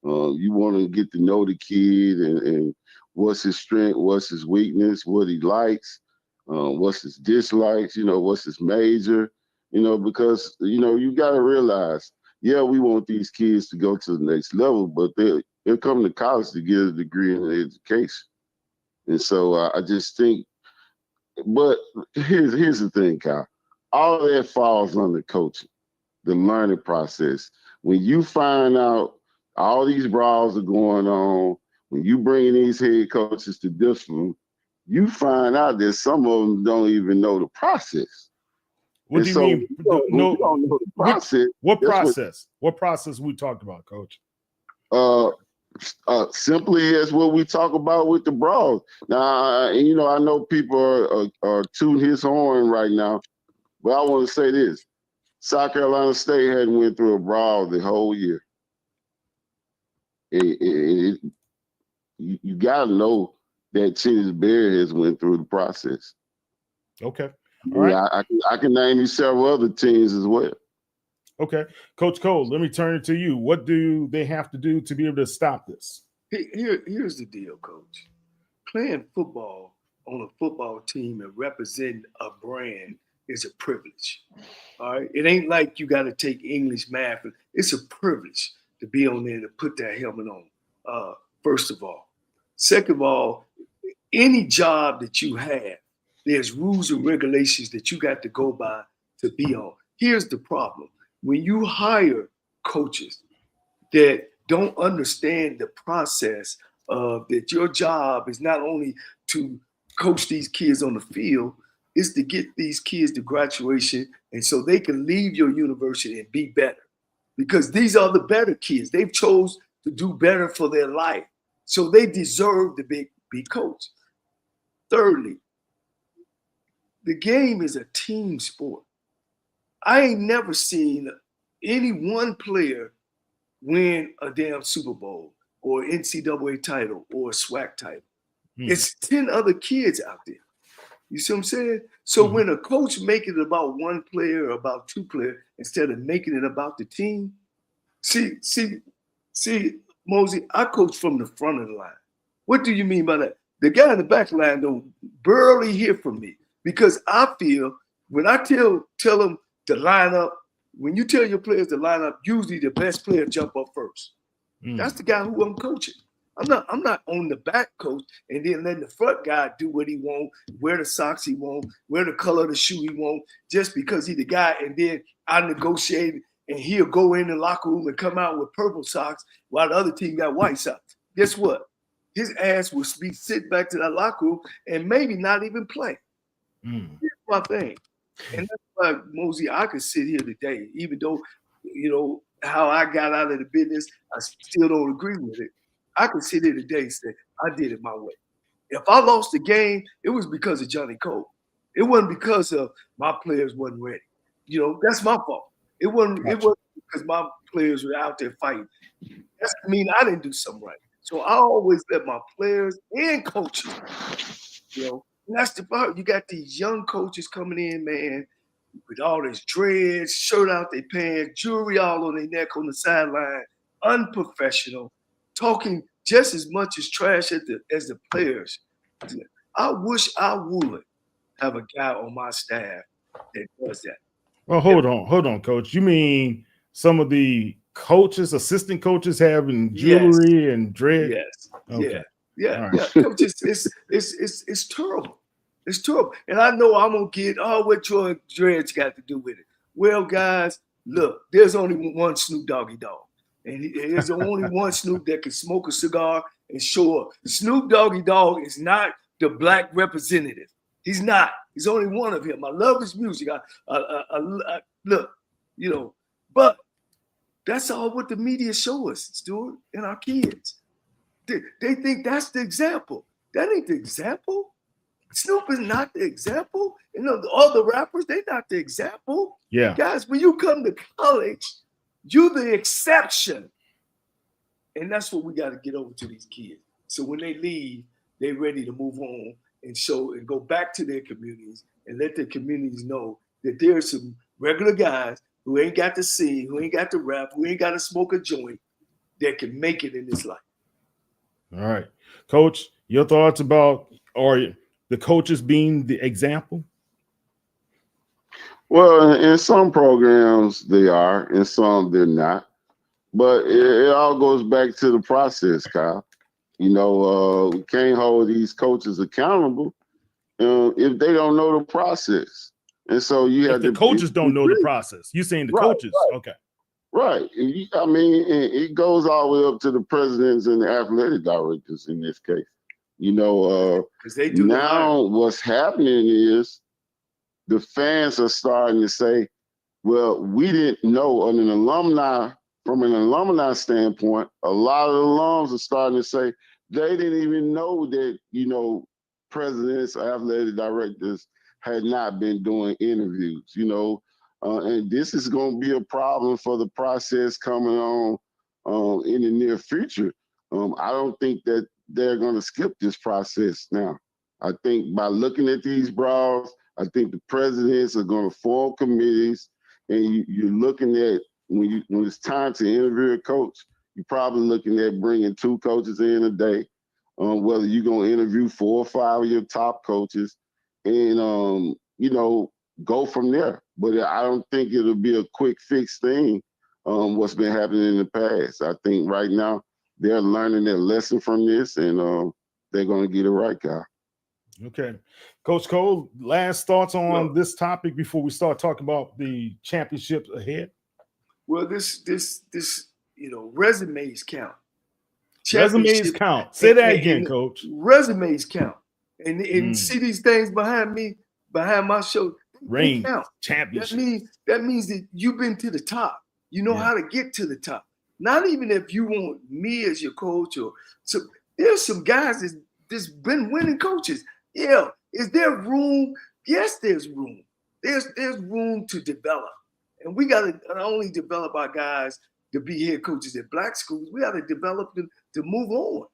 You want to get to know the kid and what's his strength, what's his weakness, what he likes, what's his dislikes, what's his major, because, you got to realize, yeah, we want these kids to go to the next level, but they're coming to college to get a degree in education. And so I just think, but here's the thing, Kyle. All of that falls under coaching, the learning process. When you find out all these brawls are going on, when you bring these head coaches to discipline, you find out that some of them don't even know the process. What do you mean? You don't know the process. What process? What process we talked about, Coach? Simply as what we talk about with the brawls. Now, I know people are tooting his horn right now, but I want to say this. South Carolina State hadn't went through a brawl the whole year. You got to know that Cheney's Berry has went through the process. Okay. All right. I can name you several other teams as well. Okay. Coach Cole, let me turn it to you. What do they have to do to be able to stop this? Here's the deal, Coach. Playing football on a football team and representing a brand is a privilege. All right. It ain't like you got to take English, math. It's a privilege to be on there to put that helmet on, first of all. Second of all, any job that you have, there's rules and regulations that you got to go by to be on. Here's the problem. When you hire coaches that don't understand the process of that your job is not only to coach these kids on the field, is to get these kids to graduation and so they can leave your university and be better. because these are the better kids. They've chose to do better for their life. So they deserve to be coached. Thirdly, the game is a team sport. I ain't never seen any one player win a damn Super Bowl or NCAA title or a SWAC title. It's 10 other kids out there. You see what I'm saying? So when a coach make it about one player or about two players instead of making it about the team, see, Mosey, I coach from the front of the line. What do you mean by that? The guy in the back line don't barely hear from me because I feel when I tell them to line up, when you tell your players to line up, usually the best player jump up first. That's the guy who I'm coaching. I'm not on the back coach and then letting the front guy do what he want, wear the socks he want, wear the color of the shoe he want, just because he's the guy. And then I negotiate and he'll go in the locker room and come out with purple socks while the other team got white socks. Guess what? His ass will be sit back to that locker room and maybe not even play. Here's my thing. And that's why, Mosey, I could sit here today, even though, you know, how I got out of the business, I still don't agree with it. I can sit here today and say, I did it my way. If I lost the game, it was because of Johnnie Cole. It wasn't because of my players wasn't ready. You know, that's my fault. It wasn't because my players were out there fighting. That doesn't mean I didn't do something right. So I always let my players and coaches, you know, and that's the part. You got these young coaches coming in, man, with all this dreads, shirt out their pants, jewelry all on their neck on the sideline, unprofessional, talking just as much as trash as the players. I wish I would have a guy on my staff that does that. Well, hold on, Coach. You mean some of the coaches, assistant coaches having jewelry and dread? Yes. Okay. Yeah. Right. Coaches, it's terrible. It's terrible. And I know I'm gonna get what your dreads got to do with it. Well, guys, look, there's only one Snoop Doggy Dogg. And there's only one Snoop that can smoke a cigar and show up. Snoop Doggy Dogg is not the black representative. He's not. He's only one of him. I love his music. I look, you know, but that's all what the media show us, Stewart, and our kids. They think that's the example. That ain't the example. Snoop is not the example. You know, the other rappers, they're not the example. Yeah. Guys, when you come to college, you're the exception. And that's what we got to get over to these kids. So when they leave, they're ready to move on and show and go back to their communities and let their communities know that there's some regular guys who ain't got to sing, who ain't got to rap, who ain't got to smoke a joint that can make it in this life. All right. Coach, your thoughts about the coaches being the example? Well, in some programs they are, in some they're not. But it all goes back to the process, Kyle. You know, we can't hold these coaches accountable if they don't know the process. And so you have the coaches don't know the process. You're saying the coaches, okay. Right. I mean, it goes all the way up to the presidents and the athletic directors in this case. You know, they do now what's happening is the fans are starting to say, well, we didn't know from an alumni standpoint, a lot of the alums are starting to say they didn't even know that, you know, presidents, athletic directors had not been doing interviews, you know, and this is going to be a problem for the process coming on in the near future. I don't think that they're going to skip this process now. I think by looking at these brawls, I think the presidents are going to form committees, and you're looking at when it's time to interview a coach, you're probably looking at bringing 2 coaches in a day, whether you're going to interview 4 or 5 of your top coaches, and you know, go from there. But I don't think it'll be a quick fix thing. What's been happening in the past. I think right now they're learning their lesson from this, and they're going to get it right, Kyle. Okay. Coach Cole, last thoughts on this topic before we start talking about the championships ahead? Well, this, you know, resumes count. Resumes count. Say that again, Coach. Resumes count. And see these things behind me, behind my show. Reign count. championship. That means that you've been to the top. You know how to get to the top. Not even if you want me as your coach or so. There's some guys that's been winning coaches. Yeah, is there room? Yes, there's room. There's room to develop, and we got to not only develop our guys to be head coaches at black schools. We got to develop them to move on.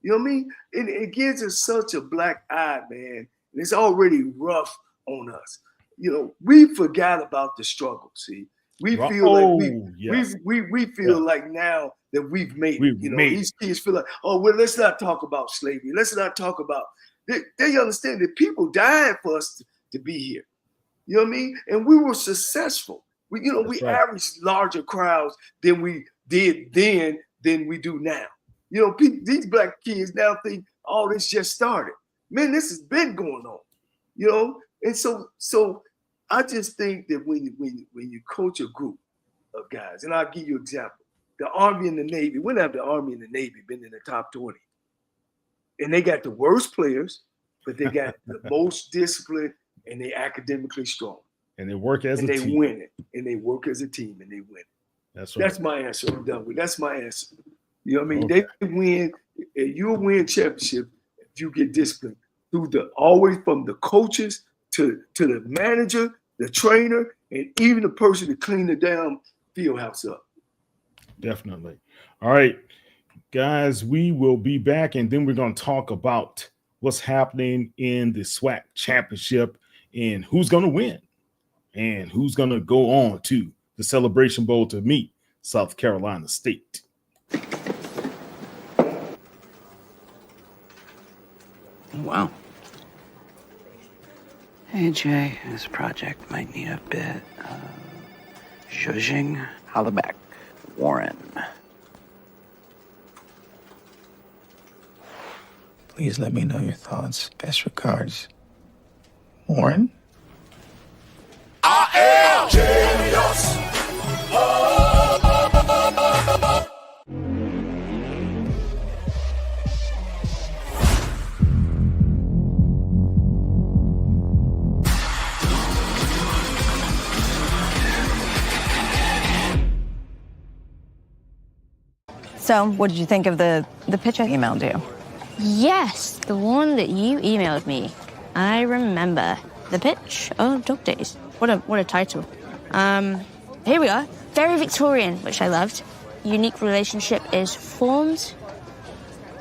You know what I mean? It gives us such a black eye, man, and it's already rough on us. You know, we forgot about the struggle. See. We feel we feel like now that we've made it. You know, these kids feel like, oh, well, let's not talk about slavery. Let's not talk about. They understand that people died for us to be here. You know what I mean? And we were successful. We averaged larger crowds than we did then than we do now. You know, these black kids now think, oh, this just started. Man, this has been going on. You know, and so. I just think that when you coach a group of guys, and I'll give you an example, the Army and the Navy, when have the Army and the Navy been in the top 20? And they got the worst players, but they got the most disciplined and they academically strong. And they work as a team. And they win it. And they work as a team and they win it. That's right. That's my answer. I'm done with. That's my answer. You know what I mean? Okay. They win, and you'll win championship if you get disciplined always from the coaches to the manager, the trainer, and even the person to clean the damn field house up. Definitely. All right, guys, we will be back, and then we're going to talk about what's happening in the SWAC championship and who's going to win and who's going to go on to the Celebration Bowl to meet South Carolina State. Wow. Hey, Jay, this project might need a bit of zhuzhing. Holla back. Warren. Please let me know your thoughts. Best regards, Warren. I am genius. So, what did you think of the pitch I emailed you? Yes, the one that you emailed me. I remember. The pitch of Dog Days. What a title. Here we are. Very Victorian, which I loved. Unique relationship is formed.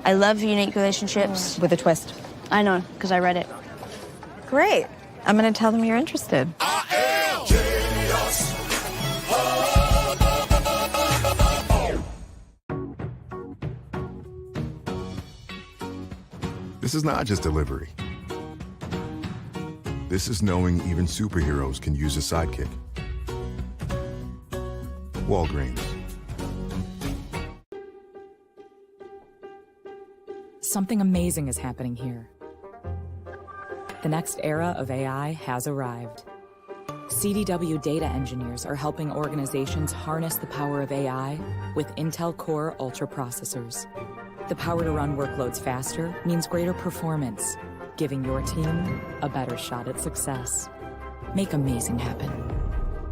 I love unique relationships. With a twist. I know, because I read it. Great. I'm going to tell them you're interested. This is not just delivery. This is knowing even superheroes can use a sidekick. Walgreens. Something amazing is happening here. The next era of AI has arrived. CDW data engineers are helping organizations harness the power of AI with Intel Core Ultra processors. The power to run workloads faster means greater performance, giving your team a better shot at success. Make amazing happen.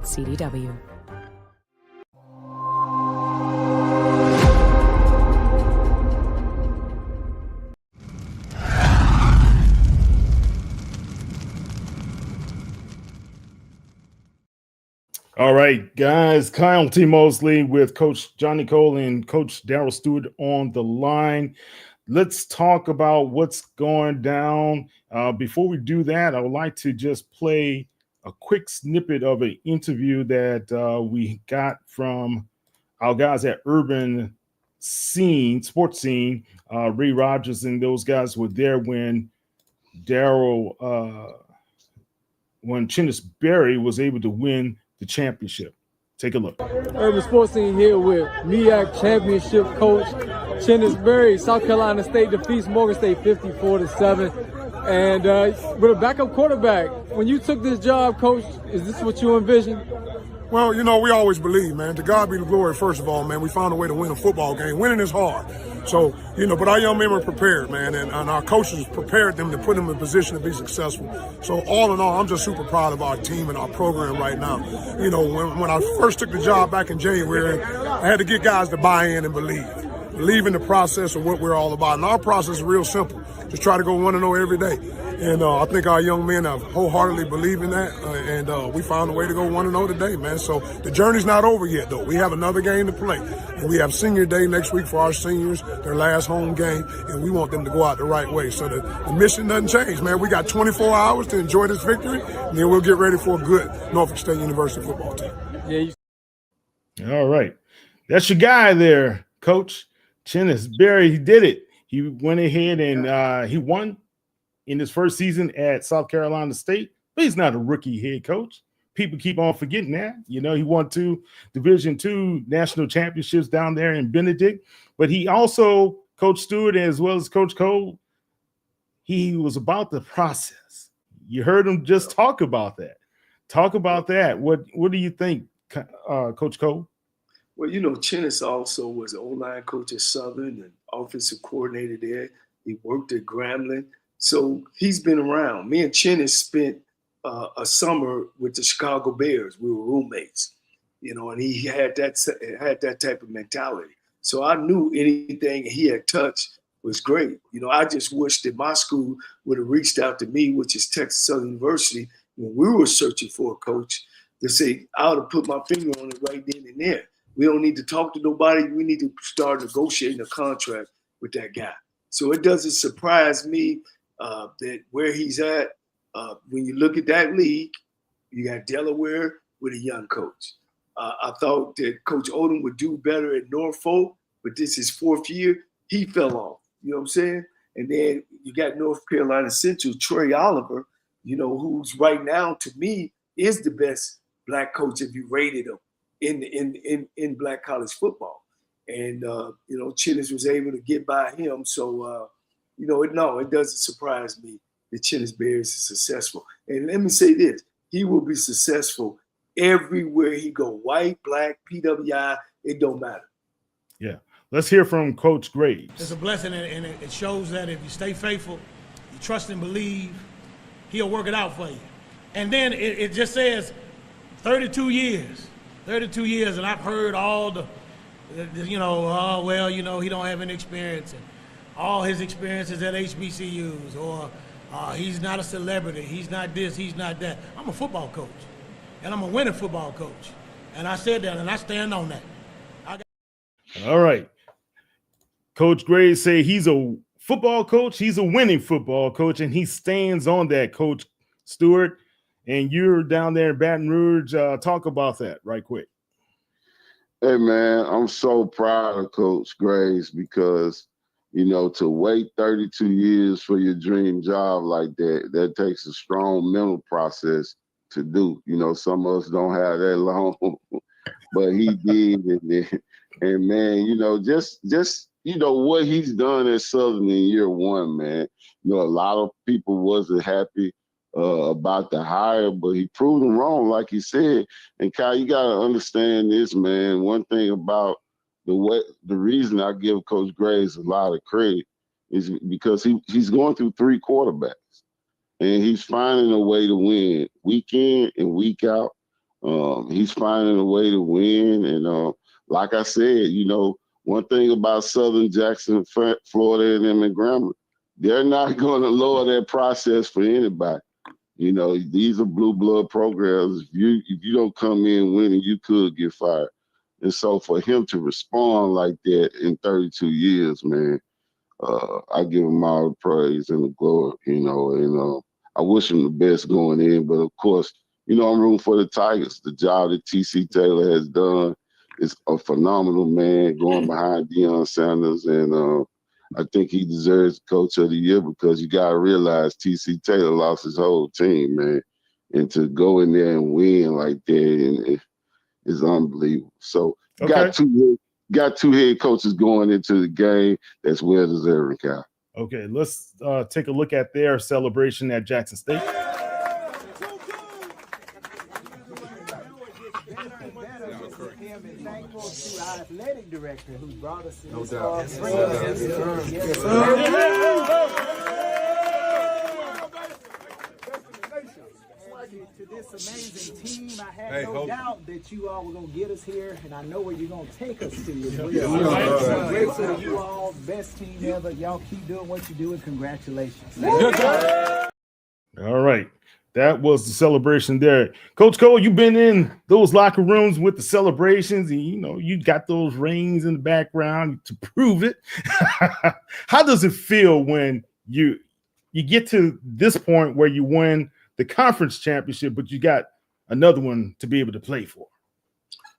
CDW. All right, guys, Kyle T. Mosley with Coach Johnnie Cole and Coach Darryl Steward on the line. Let's talk about what's going down. Before we do that, I would like to just play a quick snippet of an interview that we got from our guys at Urban Sports Scene. Ray Rogers and those guys were there when when Chennis Berry was able to win the championship. Take a look. Urban Sports Scene here with MEAC championship coach Chennis Berry. South Carolina State defeats Morgan State 54-7. And with a backup quarterback, when you took this job, coach, is this what you envisioned? Well, you know, we always believe, man, to God be the glory, first of all, man. We found a way to win a football game. Winning is hard. So, but our young men were prepared, man, and our coaches prepared them to put them in a position to be successful. So all in all, I'm just super proud of our team and our program right now. When I first took the job back in January, I had to get guys to buy in and believe in the process of what we're all about. And our process is real simple. Just try to go 1-0 every day. And I think our young men have wholeheartedly believed in that. And we found a way to go 1-0 today, man. So the journey's not over yet, though. We have another game to play. And we have senior day next week for our seniors, their last home game. And we want them to go out the right way. So the mission doesn't change, man. We got 24 hours to enjoy this victory. And then we'll get ready for a good Norfolk State University football team. Yeah. All right. That's your guy there, Coach Chennis Berry. He did it. He went ahead and he won in his first season at South Carolina State, but he's not a rookie head coach. People keep on forgetting that. He won 2 Division II national championships down there in Benedict, but he also, Coach Stewart, as well as Coach Cole, he was about the process. You heard him just talk about that. Talk about that. What do you think, Coach Cole? Well, Chennis also was an O-line coach at Southern and offensive coordinator there. He worked at Grambling. So he's been around. Me and Chennis spent a summer with the Chicago Bears. We were roommates, and he had that type of mentality. So I knew anything he had touched was great. I just wish that my school would have reached out to me, which is Texas Southern University, when we were searching for a coach, to say, I would have put my finger on it right then and there. We don't need to talk to nobody. We need to start negotiating a contract with that guy. So it doesn't surprise me that where he's at, when you look at that league, you got Delaware with a young coach. I thought that Coach Odom would do better at Norfolk, but this is 4th year. He fell off. You know what I'm saying? And then you got North Carolina Central, Trey Oliver, who's right now, to me, is the best black coach if you rated him in black college football. And, Chennis was able to get by him. So, it doesn't surprise me that Chennis Berry is successful. And let me say this, he will be successful everywhere he go. White, black, PWI, it don't matter. Yeah. Let's hear from Coach Graves. It's a blessing, and it shows that if you stay faithful, you trust and believe, he'll work it out for you. And then it just says 32 years, and I've heard all the he don't have any experience, and all his experiences at HBCUs, or he's not a celebrity, he's not this, he's not that. I'm a football coach, and I'm a winning football coach. And I said that, and I stand on that. All right. Coach Graves say he's a football coach, he's a winning football coach, and he stands on that, Coach Stewart. And you're down there in Baton Rouge. Talk about that right quick. Hey, man, I'm so proud of Coach Graves because, to wait 32 years for your dream job like that takes a strong mental process to do. Some of us don't have that long, but he did. And man, just what he's done at Southern in year 1, man. A lot of people wasn't happy about the hire, but he proved them wrong, like he said. And Kyle, you gotta understand this, man. One thing about the reason I give Coach Graves a lot of credit is because he's going through 3 quarterbacks, and he's finding a way to win week in and week out. He's finding a way to win, and like I said, one thing about Southern, Jackson, Florida, and them and Grambling, they're not going to lower their process for anybody. These are blue blood programs. If you don't come in winning, you could get fired. And so for him to respond like that in 32 years, man, I give him all the praise and the glory, and I wish him the best going in. But of course, I'm rooting for the Tigers. The job that T.C. Taylor has done is a phenomenal man going behind Deion Sanders. And I think he deserves Coach of the Year because you got to realize T.C. Taylor lost his whole team, man. And to go in there and win like that is unbelievable. So got two head coaches going into the game. That's well deserving, Kyle. Okay, let's take a look at their celebration at Jackson State. athletic director who brought us to No this doubt. far. Yes, sir. Yes, sir. To this amazing team, I had no doubt that you all were going to get us here, and I know where you're going to take us to as well. So I'm grateful to you all, best team ever. Y'all keep doing what you do, and congratulations. All right. That was the celebration there. Coach Cole, you've been in those locker rooms with the celebrations, and you got those rings in the background to prove it. How does it feel when you get to this point where you win the conference championship, but you got another one to be able to play for?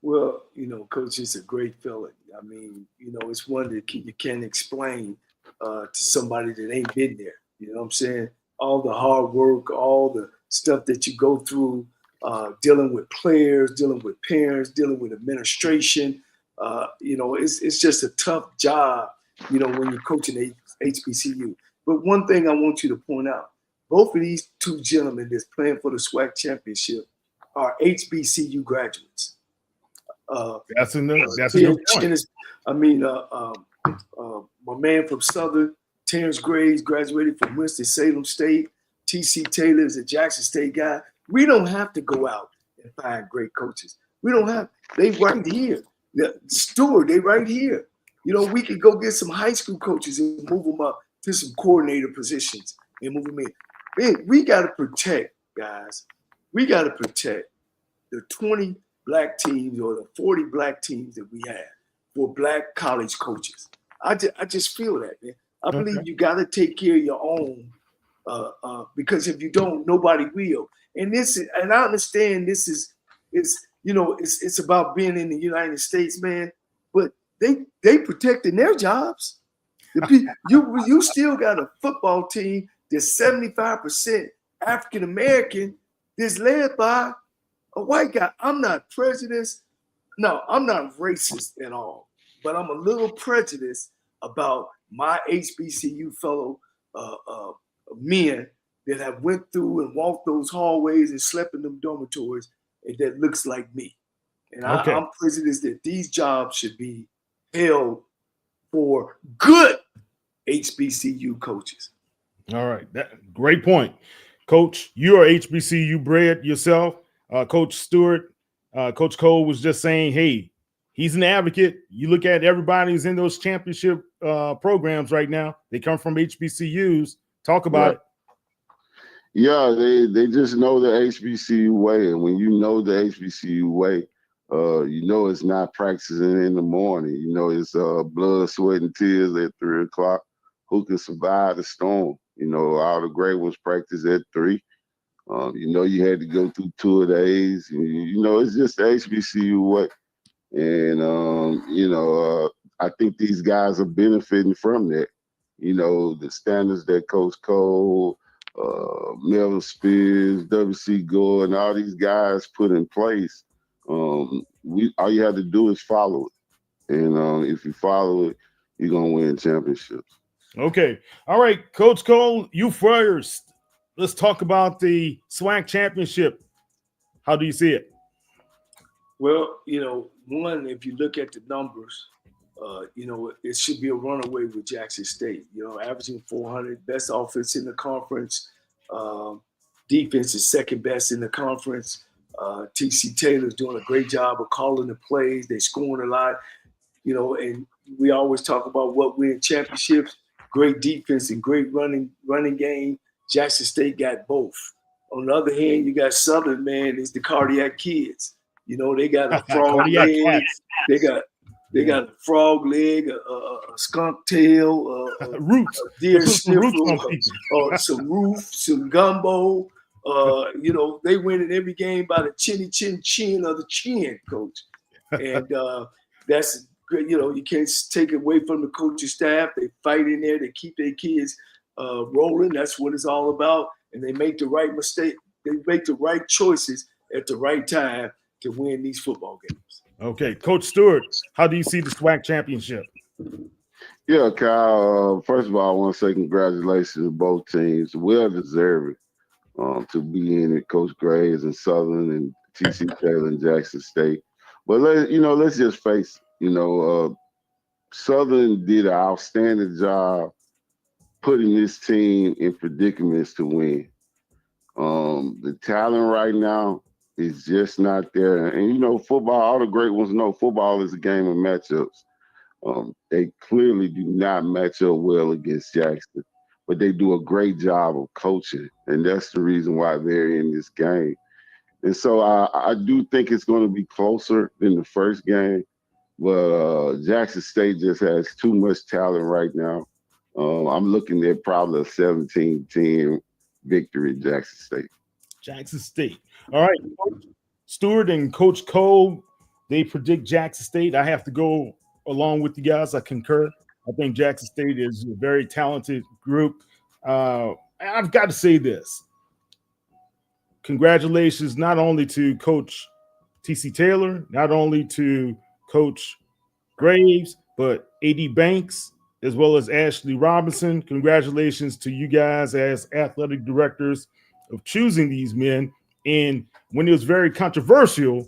Well, Coach, it's a great feeling. I mean, it's one that you can't explain to somebody that ain't been there. You know what I'm saying? All the hard work, all the stuff that you go through, dealing with players, dealing with parents, dealing with administration. It's just a tough job, when you're coaching HBCU. But one thing I want you to point out, both of these two gentlemen that's playing for the SWAC championship are HBCU graduates. That's a good point. My man from Southern, Terrence Graves, graduated from Winston-Salem State. T.C. Taylor is a Jackson State guy. We don't have to go out and find great coaches. We don't have. They right here. Steward, they right here. We could go get some high school coaches and move them up to some coordinator positions and move them in. Man, we got to protect, guys. We got to protect the 20 black teams or the 40 black teams that we have for black college coaches. I just feel that, man. I believe you got to take care of your own because if you don't, nobody will. And I understand it's about being in the United States, man. But they protecting their jobs. You still got a football team that's 75% African American, that's led by a white guy. I'm not prejudiced. No, I'm not racist at all. But I'm a little prejudiced about my HBCU fellow men that have went through and walked those hallways and slept in them dormitories, and that looks like me. And I'm prejudiced that these jobs should be held for good HBCU coaches. All right. Great point. Coach, you are HBCU bred yourself. Coach Stewart, Coach Cole was just saying, hey, he's an advocate. You look at everybody who's in those championship programs right now. They come from HBCUs. Talk about it. Yeah, they just know the HBCU way. And when you know the HBCU way, it's not practicing in the morning. It's blood, sweat, and tears at 3 o'clock. Who can survive the storm? All the great ones practice at 3. You had to go through 2 days. It's just the HBCU way. And, I think these guys are benefiting from that. The standards that Coach Cole, Melvin Spears, W.C. Gore, and all these guys put in place. All you have to do is follow it. And if you follow it, you're going to win championships. Okay. All right, Coach Cole, you first. Let's talk about the SWAC championship. How do you see it? Well, one, if you look at the numbers, it should be a runaway with Jackson State. Averaging 400, best offense in the conference. Defense is second best in the conference. T.C. Taylor's doing a great job of calling the plays. They're scoring a lot. And we always talk about what win championships. Great defense and great running game. Jackson State got both. On the other hand, you got Southern, man, is the cardiac kids. They got a frog leg. They got a frog leg, a skunk tail, roots, a deer sniffle, some roof, some gumbo. They win in every game by the chin of the chin, coach. And that's good. You can't take it away from the coaching staff. They fight in there. They keep their kids rolling. That's what it's all about. And they make the right mistake. They make the right choices at the right time to win these football games. Okay, Coach Stewart, how do you see the SWAC championship? Yeah, Kyle. First of all, I want to say congratulations to both teams. Well deserved to be in it. Coach Graves and Southern and T.C. Taylor and Jackson State. But let's just face You know, Southern did an outstanding job putting this team in predicaments to win. The talent right now is just not there. And, you know, football, all the great ones know football is a game of matchups. They clearly do not match up well against Jackson, but they do a great job of coaching. And that's the reason why they're in this game. And so I do think it's going to be closer than the first game. But Jackson State just has too much talent right now. I'm looking at probably a 17-10 victory at Jackson State. Jackson State. All right. Coach Steward and Coach Cole, they predict Jackson State. I have to go along with you guys. I concur. I think Jackson State is a very talented group. I've got to say this. Congratulations not only to Coach T.C. Taylor, not only to Coach Graves, but A.D. Banks, as well as Ashley Robinson. Congratulations to you guys as athletic directors of choosing these men. And when it was very controversial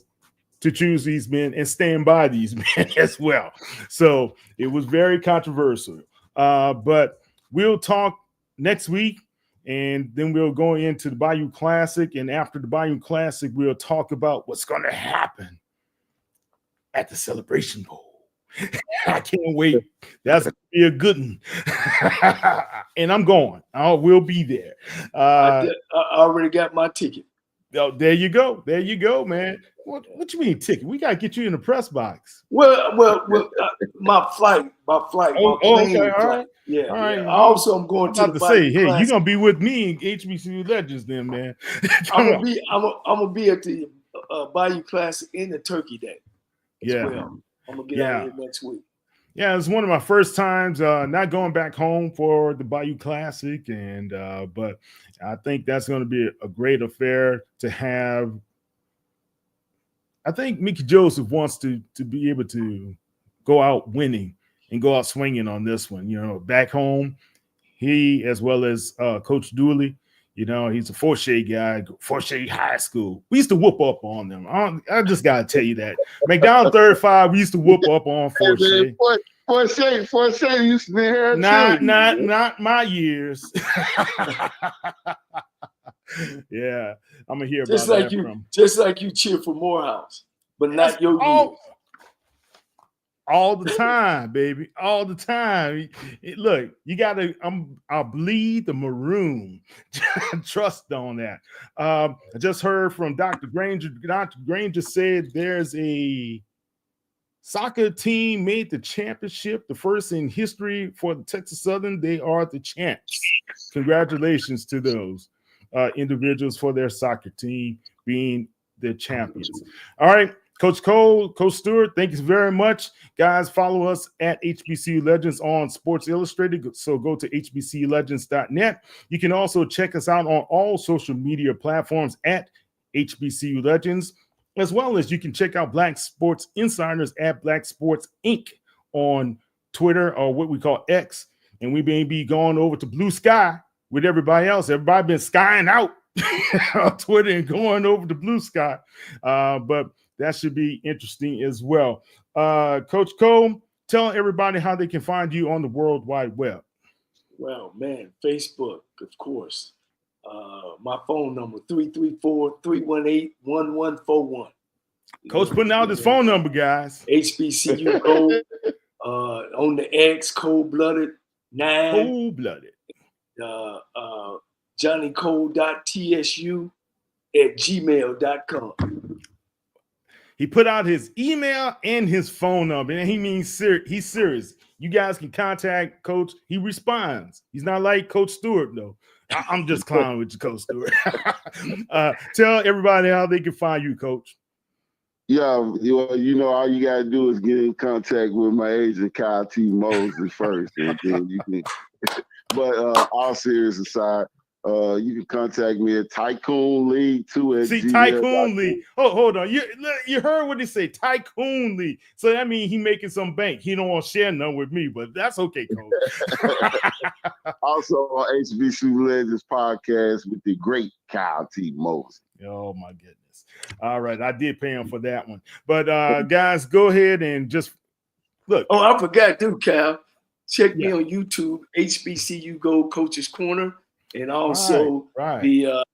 to choose these men and stand by these men as well. So it was very controversial. But we'll talk next week. And then we'll go into the Bayou Classic. And after the Bayou Classic, we'll talk about what's going to happen at the Celebration Bowl. I can't wait. That's going to be a good one. And I'm going. I will be there. I already got my ticket. Oh, there you go. There you go, man. What you mean ticket? We got to get you in the press box. Well, my flight. Oh, okay, all right. Yeah, all right. Yeah. Also, I'm going to the say, hey, Classic. you're gonna be with me in HBCU Legends, then, man. I'm gonna be at the Bayou Classic in the Turkey Day. Well. I'm gonna get out here next week. Yeah, it's one of my first times not going back home for the Bayou Classic, and but I think that's going to be a great affair to have. I think Mickey Joseph wants to be able to go out winning and go out swinging on this one. You know, back home, he as well as Coach Dooley. You know, he's a Fortier guy, Fortier High School. We used to whoop up on them. I just got to tell you that. McDonald 35, we used to whoop up on Fortier. Fortier used to be here. Not my years. Yeah, I'm going to hear just about like that you, from. Just like you cheer for Morehouse, but not your years. All the time, baby. All the time. Look, you gotta. I'll bleed the maroon. Trust on that. I just heard from Dr. Granger. Dr. Granger said there's a soccer team made the championship, the first in history for the Texas Southern. They are the champs. Congratulations to those individuals for their soccer team being the champions. All right. Coach Cole, Coach Stewart, thank you very much. Guys, follow us at HBCU Legends on Sports Illustrated. So go to hbculegends.net. You can also check us out on all social media platforms at HBCU Legends, as well as you can check out Black Sports Insiders at Black Sports Inc. on Twitter, or what we call X. And we may be going over to Blue Sky with everybody else. Everybody been skying out on Twitter and going over to Blue Sky. But that should be interesting as well. Coach Cole, tell everybody how they can find you on the World Wide Web. Well, man, Facebook, of course. My phone number, 334-318-1141. Coach putting out his phone number, guys. HBCU Gold. On the X, Cold-Blooded 9. Cold-Blooded. JohnnyCole.tsu@gmail.com. He put out his email and his phone number, and he means he's serious. You guys can contact Coach. He responds. He's not like Coach Stewart, though. I'm just clowning with you, Coach Stewart. Tell everybody how they can find you, Coach. Yeah, you know, all you got to do is get in contact with my agent, Kyle T. Mosley, first, and then you can. But all serious aside, you can contact me at Tycoon League 2 at See, gmail.com. Tycoon League. Oh, hold on. You heard what they say, Tycoon League. So that means he making some bank. He don't want to share none with me, but that's okay, Coach. Also on HBCU Legends podcast with the great Kyle T. Mosley. Oh my goodness. All right. I did pay him for that one. But guys, go ahead and just Look. Oh, I forgot, dude, Cal. Check me on YouTube, HBCU Gold Coaches Corner, and also the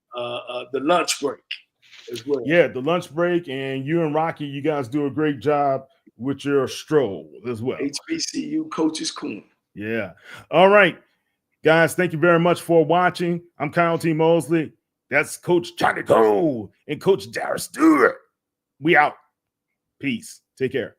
lunch break as well. Yeah, the lunch break, and you and Rocky, you guys do a great job with your stroll as well. HBCU Coaches Corner. Yeah. All right, guys, thank you very much for watching. I'm Kyle T. Mosley. That's Coach Johnnie Cole and Coach Darryl Steward. We out. Peace. Take care.